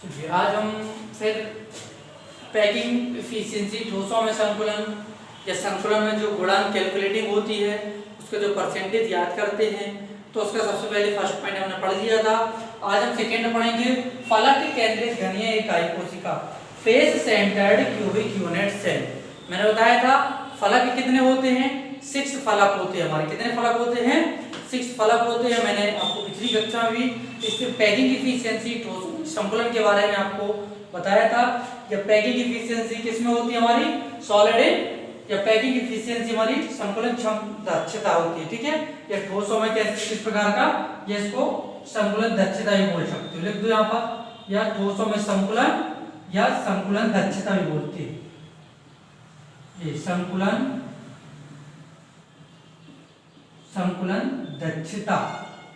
चलिए आज हम फिर पैकिंग इफिशिएंसी ठोसों में संकुलन या संकुलन में जो गुणांक कैलकुलेटिंग होती है उसके जो परसेंटेज याद करते हैं। तो उसका सबसे पहले फर्स्ट पॉइंट हमने पढ़ लिया था। आज हम सेकेंड पढ़ेंगे फलक केंद्रित घनीय इकाई कोशिका face centred cubic unit cell. मैंने बताया था फलक कितने होते हैं, 6 फलक होते हैं। हमारे कितने फलक होते हैं, 6 फलक होते हैं। मैंने आपको पिछली कक्षा में भी इससे पैकिंग इफिशिएंसी संकुलन के बारे में आपको बताया था। या पैकिंग इफिशिएंसी किसमें होती है, हमारी सॉलिड या पैकिंग इफिशिएंसी हमारी संकुलन दक्षता होती है। ठीक है, या ठोसों में किस प्रकार का, या इसको संकुलन दक्षता भी बोल सकते हो, लिख दो यहाँ पर। या ठोसों में संकुलन या संकुलन दक्षता भी बोलते हैं, ये संकुलन दक्षता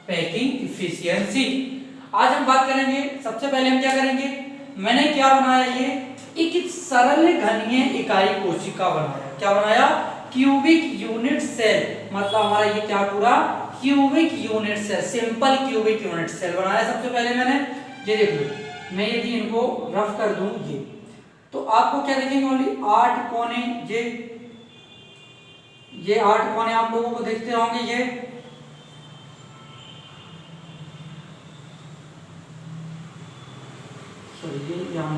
पैकिंग इफिशिएंसी। आज हम बात करेंगे, सबसे पहले हम क्या करेंगे, मैंने क्या बनाया, ये एक सरल घनीय इकाई कोशिका बनाया। क्या बनाया, क्यूबिक यूनिट सेल। मतलब हमारा ये क्या पूरा cubic unit cell, simple cubic unit cell बनाया सबसे पहले मैंने। ये देख लो, मैं यदि इनको रफ कर दूं ये, तो आपको क्या देखेंगे, ओनली 8 कोने, ये 8 कोने आप लोगों को देखते होंगे। ये यहाँ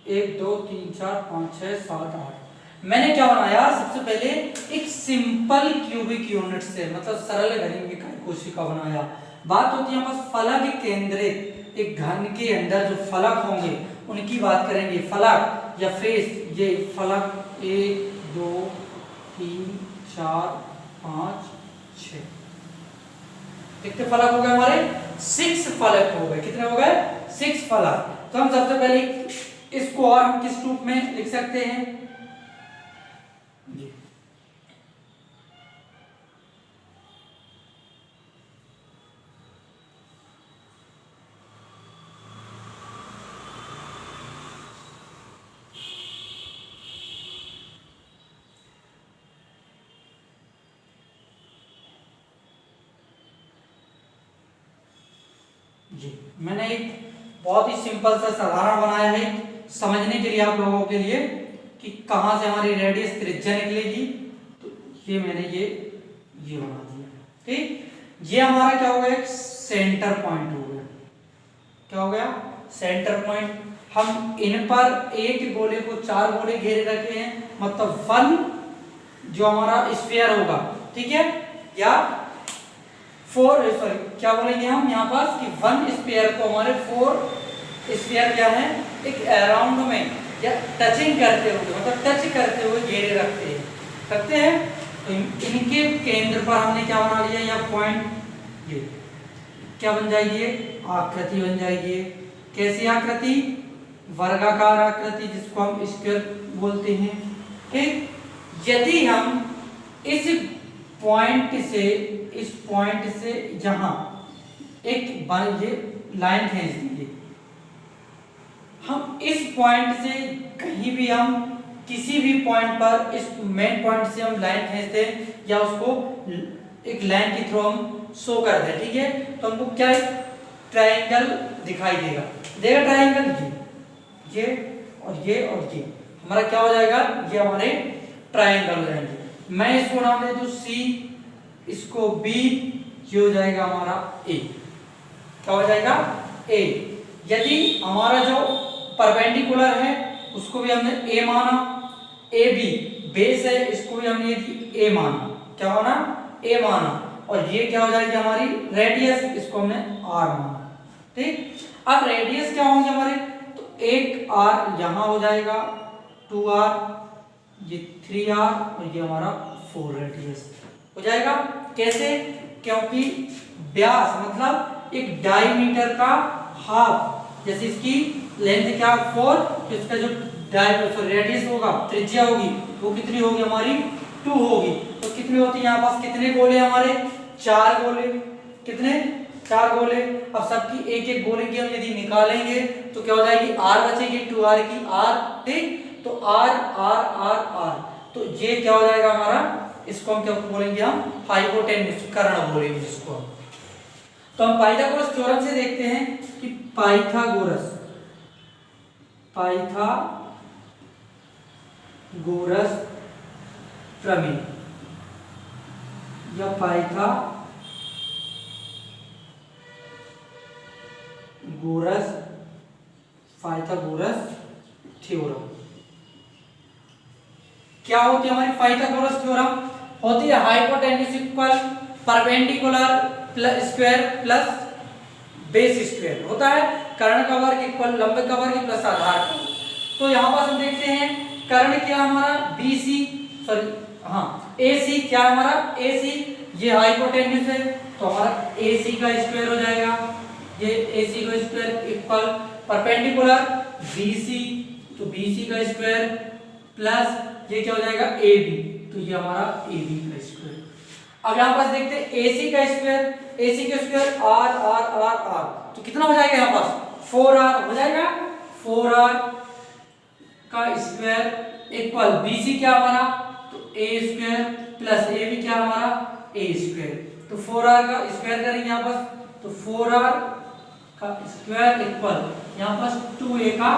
1 2 3 4 5 6 7 8। मैंने क्या बनाया, सबसे पहले एक सिंपल क्यूबिक यूनिट से, मतलब सरल घनीय इकाई कोशिका बनाया। बात होती है बस फलक केंद्रित, एक घन के अंदर जो फलक होंगे उनकी बात करेंगे। फलक या फेस, ये फलक 1 2 3 4 5 6, कितने फलक हो गए हमारे, 6 फलक हो गए। कितने हो गए, 6 फलक। तो हम सबसे पहले इसको और हम किस रूप में लिख सकते हैं, जी मैंने एक बहुत ही सिंपल सा साधारण बनाया है समझने के लिए आप लोगों के लिए कि कहां से हमारी रेडियस त्रिज्या निकलेगी। तो ये मैंने ये बना दिया। ठीक, ये हमारा क्या हो गया, एक सेंटर पॉइंट हो गया। क्या हो गया, सेंटर पॉइंट। हम इन पर एक गोले को 4 गोले घेरे रखे हैं, मतलब 1 जो हमारा स्फीयर होगा, ठीक है, या 4 सॉरी क्या बोलेंगे हम यहाँ पास कि 1 स्फीयर को हमारे 4 स्फीयर क्या है, एक अराउंड में या टचिंग करते हुए, मतलब टच करते हुए घेरे रखते हैं। तो इनके केंद्र पर हमने क्या बना लिया, या पॉइंट, ये क्या बन जाएगी, आकृति बन जाएगी। कैसी आकृति, वर्गाकार आकृति, जिसको हम स्क्वायर बोलते हैं। ठीक, यदि हम इस पॉइंट से यहां एक ये लाइन खींच देंगे, हम इस पॉइंट से कहीं भी, हम किसी भी पॉइंट पर इस मेन पॉइंट से हम लाइन खींच दें या उसको एक लाइन के थ्रू हम शो कर दें, ठीक है, तो हमको क्या ट्रायंगल दिखाई देगा ट्रायंगल, ये और ये और ये हमारा क्या हो जाएगा, ये हमारे ट्रायंगल हो जाएंगे। मैं इसको नाम दे दूं C, इसको B, ये हो जाएगा हमारा A। क्या हो जाएगा, A। यदि हमारा जो परपेंडिकुलर है उसको भी हमने A माना, AB बेस है, इसको भी हमने A माना। क्या माना, A माना। और ये क्या हो जाएगी हमारी रेडियस, इसको हमने R माना। ठीक, अब रेडियस क्या होंगे हमारे, तो एक R यहां हो जाएगा, 2R, ये 3R और ये हमारा 4 रेडियस हो जाएगा। कैसे, क्योंकि व्यास मतलब एक डायमीटर का हाफ, जैसे इसकी लेंथ क्या 4, तो इसका जो रेडियस होगा, त्रिज्या होगी, वो कितनी होगी हमारी 2 होगी। तो कितनी होती है यहाँ पास, कितने गोले हमारे, 4 गोले। कितने, 4 गोले। अब सबकी एक एक गोले की हम यदि निकालेंगे तो क्या हो जाएगी, R बचेगी, 2R की R। ठीक, तो R R R R, तो ये क्या हो जाएगा हमारा, इसको हम क्या बोलेंगे, हम हाइपोटेन्यूज कर्ण बोलेंगे जिसको। तो हम पाइथागोरस थ्योरम से देखते हैं कि पाइथागोरस प्रमेय या पाइथागोरस थ्योरम क्या होती है हमारी पाइथागोरस थ्योरम? होती है hypotenuse equal perpendicular square plus base square, होता है कर्ण का वर्ग इक्वल लंब का वर्ग प्लस आधार का। तो यहाँ पर हम देखते हैं कर्ण क्या हमारा BC, सॉरी हाँ AC क्या हमारा AC, ये हाइपोटेन्यूज है तो हमारा AC का स्क्वायर हो जाएगा, ये AC का स्क्वायर इक्वल परपेंडिकुलर BC, तो BC का स्क्वायर प्लस ये क्या हो जाएगा AB, तो ये हमारा AB का स्क्वायर। अब यहाँ पास देखते हैं AC का स्क्वायर R तो कितना हो जाएगा यहाँ पास 4R हो जाएगा, 4R का स्क्वायर इक्वल BC क्या हमारा तो A स्क्वायर प्लस AB क्या हमारा A स्क्वायर, तो 4R का स्क्वायर करेंगे यहाँ पास तो 4R का स्क्वायर इक्वल यहाँ पास 2A का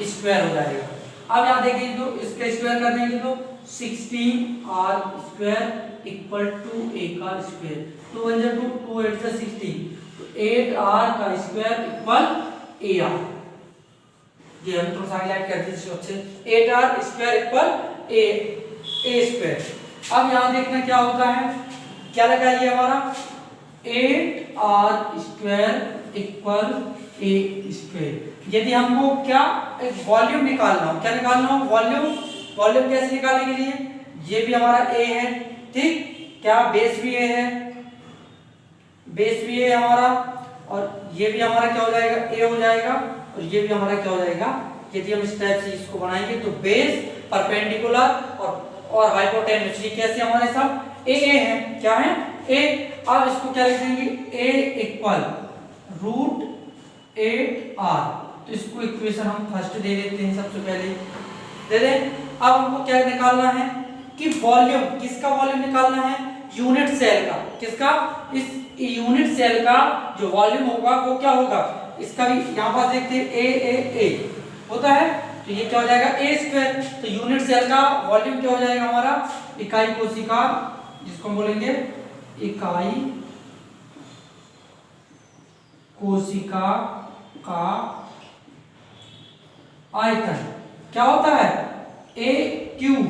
स्क्वायर हो जाएगा। अब यहाँ देखिए तो इसका स्क्वायर कर देंगे तो 16R स्क्वायर इक्वल 2A का स्क्वायर, 2 1 जा 2 2 8 जा 16, तो 8R का स्क्वायर इक्वल AR, ये हम थोड़ा सा हाईलाइट कर दीजिए अच्छे, 8R square equal A square. अब यहाँ देखना क्या होता है, क्या लगा ये हमारा 8R square equal A square. यदि हमको क्या एक वॉल्यूम निकालना हो, क्या निकालना हो वॉल्यूम कैसे निकालेंगे लिए, ये भी हमारा A है ठीक, क्या बेस भी A है, हमारा, और ये भी हमारा क्या हो जाएगा A हो जाएगा, और ये भी हमारा क्या हो जाएगा, यदि हम इस टाइप से इसको बनाएंगे तो बेस परपेंडिकुलर और हाइपोटेन्यूज कैसे हमारे सब A है, क्या है A। अब इसको क्या लिख देंगे A इक्वल √8R, तो इसको इक्वेशन हम फर्स्ट दे देते हैं, सबसे पहले दे दें। अब हमको क्या निकालना है कि वॉल्यूम, किसका वॉल्यूम निकालना है, यूनिट सेल का, किसका, इस यूनिट सेल का जो वॉल्यूम होगा वो क्या होगा, इसका भी यहाँ पास देखते हैं A होता है, तो ये क्या हो जाएगा A स्क्वायर, तो यूनिट सेल का वॉल्यूम क्या हो जाएगा हमारा इकाई कोशिका, जिसको हम बोलेंगे इकाई कोशिका का आयतन, क्या होता है A क्यूब,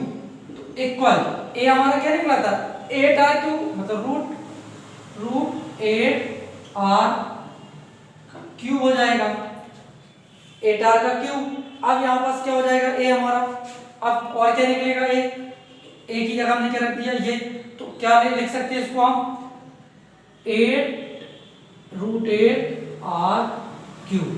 तो इक्वल A हमारा क्या निकला था 8R क्यूब, मतलब √8R क्यूब हो जाएगा, 8R का क्यूब। अब यहाँ पास क्या हो जाएगा A हमारा, अब और क्या निकलेगा A की जगह हमने क्या रख दिया ये, तो क्या लिख सकते हैं इसको हम 8√8R क्यूब,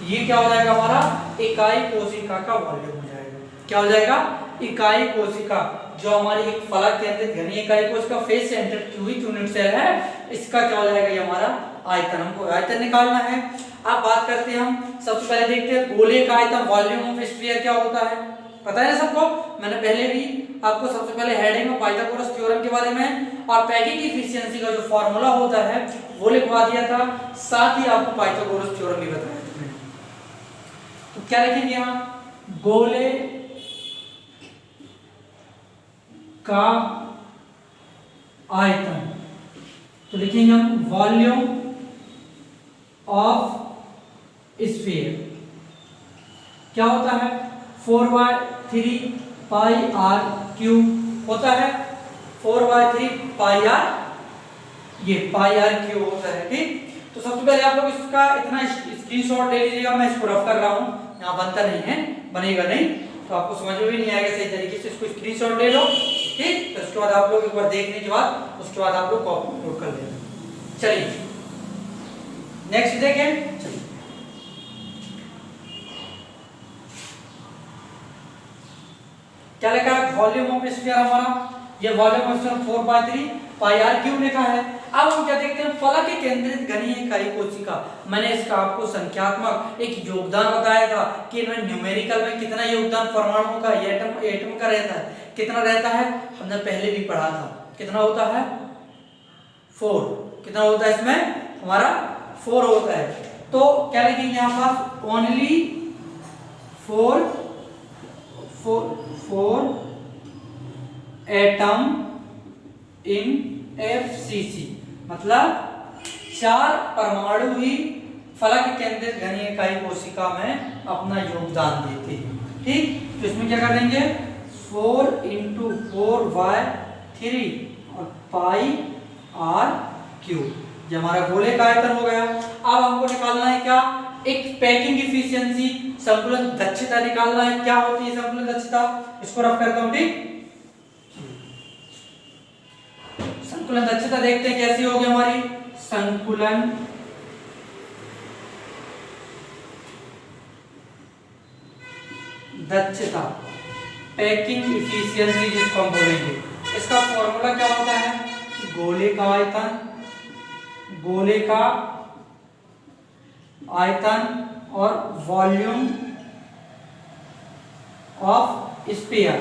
ये क्या हो जाएगा हमारा इकाई कोशिका का वॉल्यूम हो जाएगा, क्या हो जाएगा इकाई कोशिका, जो हमारी एक फलक केंद्रित घनी इकाई कोशिका face centred cubic unit cell है, इसका क्या हो जाएगा ये हमारा आयतन, हमको आयतन निकालना है। अब बात करते हैं हम, सबसे पहले देखते हैं गोले का आयतन, वॉल्यूम ऑफ स्फीयर क्या होता है, पता है ना सबको, मैंने पहले भी आपको सबसे पहले हेडिंग में पाइथागोरस थ्योरम के बारे में और पैकिंग एफिशिएंसी का जो फार्मूला होता है वो लिखवा दिया था, साथ ही आपको पाइथागोरस थ्योरम भी बताया था। तो क्या लिखेंगे यहाँ गोले का आयतन, तो लिखेंगे हम वॉल्यूम ऑफ स्फीयर क्या होता है 4/3 पाई R क्यूब होता है, 4/3 पाई R, ये पाई R क्यूब होता है ठीक। तो सबसे पहले आप लोग इसका इतना स्क्रीनशॉट ले लीजिएगा, मैं इसको रफ कर रहा हूँ, यहाँ बनता नहीं है, बनेगा नहीं तो आपको समझ में भी नहीं आएगा सही तरीके से, इसको स्क्रीनशॉट ले लो ठीक। तो उसके बाद आप लोग एक बार देखने के बाद उसके बाद आप लोग कॉपी नोट कर लेना। चलिए नेक्स्ट देखें, चलिए क्या लिखा है वॉल्यूम ऑफ स्फीयर हमारा, ये volume of sphere 4/3 pi R cube लिखा है। अब हम क्या देखते हैं फलक के केंद्रित घनी इकाई कोशिका, मैंने इसका आपको संख्यात्मक एक योगदान बताया था कि इनमें न्यूमेरिकल में कितना योगदान परमाणु का एटम का रहता है, कितना रहता है हमने पहले भी पढ़ा था, कितना होता है 4, कितना होता है इसमें हमारा 4 होता है। तो क्या लिखेंगे यहाँ पास, ओनली 4 एटम इन FCC, मतलब 4 परमाणु ही फलक केंद्रित घनीय इकाई कोशिका में अपना योगदान देते हैं। ठीक, तो इसमें क्या कर देंगे, 4 × 4y3 और पाई r3, ये हमारा गोले का आयतन हो गया। अब हमको निकालना है क्या, एक पैकिंग इफिशियंसी, संकुलन दक्षता निकालना है। क्या होती है संकुलन दक्षता, इसको रफ करता हूं। ठीक, संकुलन दक्षता देखते हैं कैसी होगी हमारी। संकुलन दक्षता, पैकिंग इफिशियंसी जिसको हम बोलेंगे, इसका फॉर्मूला क्या होता है, गोले का आयतन और वॉल्यूम ऑफ स्फीयर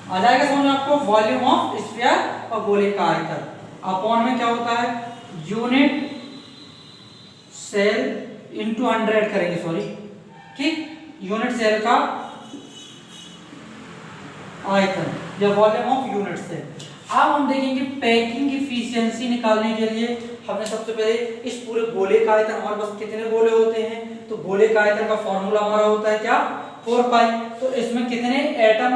आ जाएगा समझ में आपको। वॉल्यूम ऑफ स्फीयर और गोले का आयतन अपॉन में क्या होता है, यूनिट सेल इंटू 100 करेंगे, सॉरी। ठीक, यूनिट सेल का आयतन या वॉल्यूम ऑफ यूनिट सेल। अब हम देखेंगे पैकिंग इफिशियंसी निकालने के लिए हमने सबसे पहले इस पूरे गोले का आयतन, हमारे पास कितने गोले होते हैं, तो गोले का आयतन का फॉर्मूला हमारा होता है क्या, 4 पाई। तो इसमें कितने एटम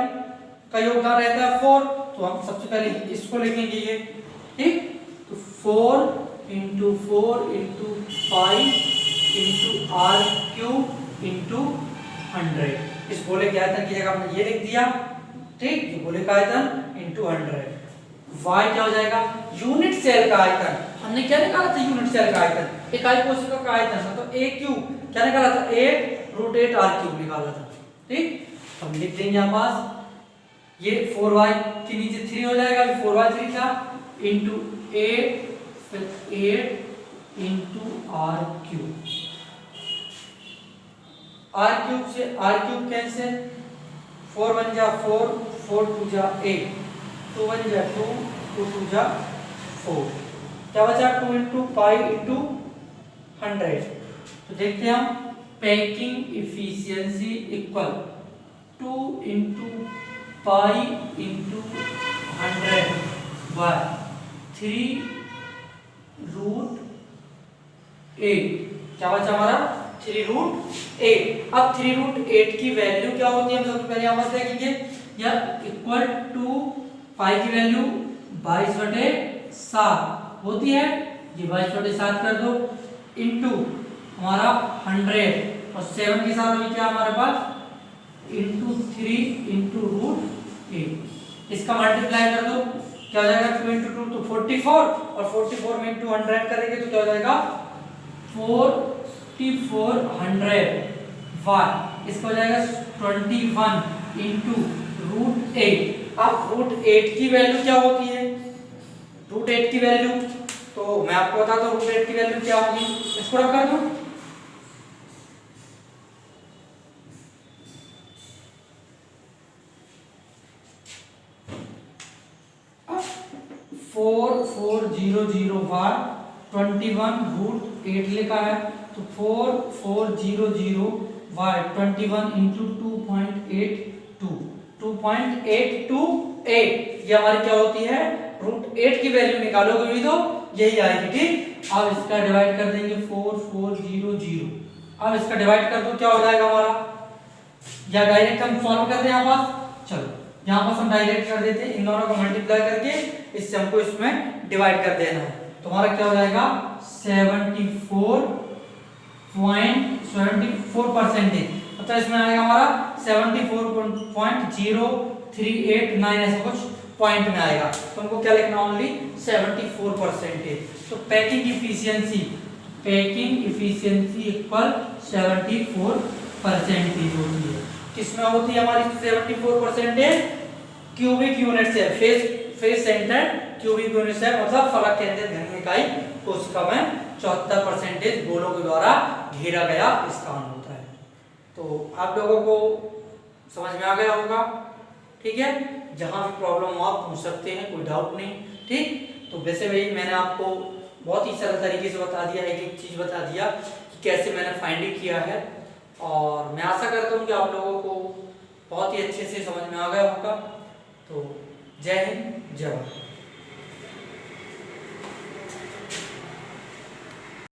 का योगदान रहता है, 4। तो हम सबसे पहले इसको लिखेंगे ये। ठीक, तो 4 × 4 × पाई × r³ × 100। इस गोले के आयतन की जगह हमने ये लिख दिया। ठीक, ये गोले का आयतन × 100। y क्या हो जाएगा, यूनिट सेल का आयतन। हमने क्या निकाला था, यूनिट सेल का आयतन, इकाई कोशिका का आयतन था, तो a³ क्या निकाला था, 8√8 r³ निकाला था। ठीक, हम लिख देंगे यहाँ पास ये 4y के नीचे 3 हो जाएगा, 4y3 था इंटू 8 फिर 8 × r³। r³ से r³ कैंसिल, 4 1 जा 4, 4 2 जा 8, 2 1 जा 2, 2 2 जा 4, क्या बचा 2 × पाई × 100। तो देखते हैं हम, पैकिंग इफिशियंसी इक्वल 2 × पाई × 100 बाय 3√8, क्या बचा हमारा 3√8। अब 3√8 की वैल्यू क्या होती है, हम सबसे पहले यहाँ पर देखेंगे, या इक्वल टू पाई की वैल्यू 22/7 होती है, ये 22/7 कर दो, इंटू हमारा 100 और 7 के साथ अभी क्या हमारे पास इंटू 3 × √8। इसका मल्टीप्लाई कर दो, क्या हो जाएगा 2 × 2 तो 44, और 44 में इंटू 100 करेंगे तो क्या हो जाएगा 4400 वाट। इसका हो जाएगा 21 × √8। अब √8 की वैल्यू क्या होती है, √8 की वैल्यू तो मैं आपको बताता हूँ √8 की वैल्यू क्या होगी। इसको रख कर दूं, अब 4400 वाट 21√8 लिखा है, तो 4400 वाट 21 × 2.82 ये हमारी क्या होती है, √8 की वैल्यू निकालोगे भी तो यही आएगी। ठीक, अब इसका डिवाइड कर देंगे 4400, अब इसका डिवाइड कर दो, क्या हो जाएगा हमारा, या डायरेक्ट हम सॉल्व करते हैं यहाँ पास, चलो यहाँ पास हम डायरेक्ट कर देते हैं, इन दोनों को मल्टीप्लाई करके इससे हमको इसमें डिवाइड कर देना है। तो हमारा क्या हो जाएगा 74.74%, मतलब इसमें आएगा हमारा 74.0389 ऐसा कुछ पॉइंट में आएगा। तो हमको क्या लिखना, ओनली 74%। तो पैकिंग इफिशियंसी इक्वल 74% होती है। किसमें होती है हमारी 74%, क्यूबिक यूनिट से, फेस सेंटर क्यूबिक यूनिट से, मतलब फलक केंद्रित घनीय इकाई कोशिका में 74% गोलों के द्वारा घेरा गया स्थान होता है। तो आप लोगों को समझ में आ गया होगा। ठीक है, जहां भी प्रॉब्लम हो आप पूछ सकते हैं, कोई डाउट नहीं। ठीक, तो वैसे भी मैंने आपको बहुत ही सरल तरीके से बता दिया, एक एक चीज़ बता दिया कि कैसे मैंने फाइंडिंग किया है। और मैं आशा करता हूँ कि आप लोगों को बहुत ही अच्छे से समझ में आ गया होगा। तो जय हिंद, जय भारत।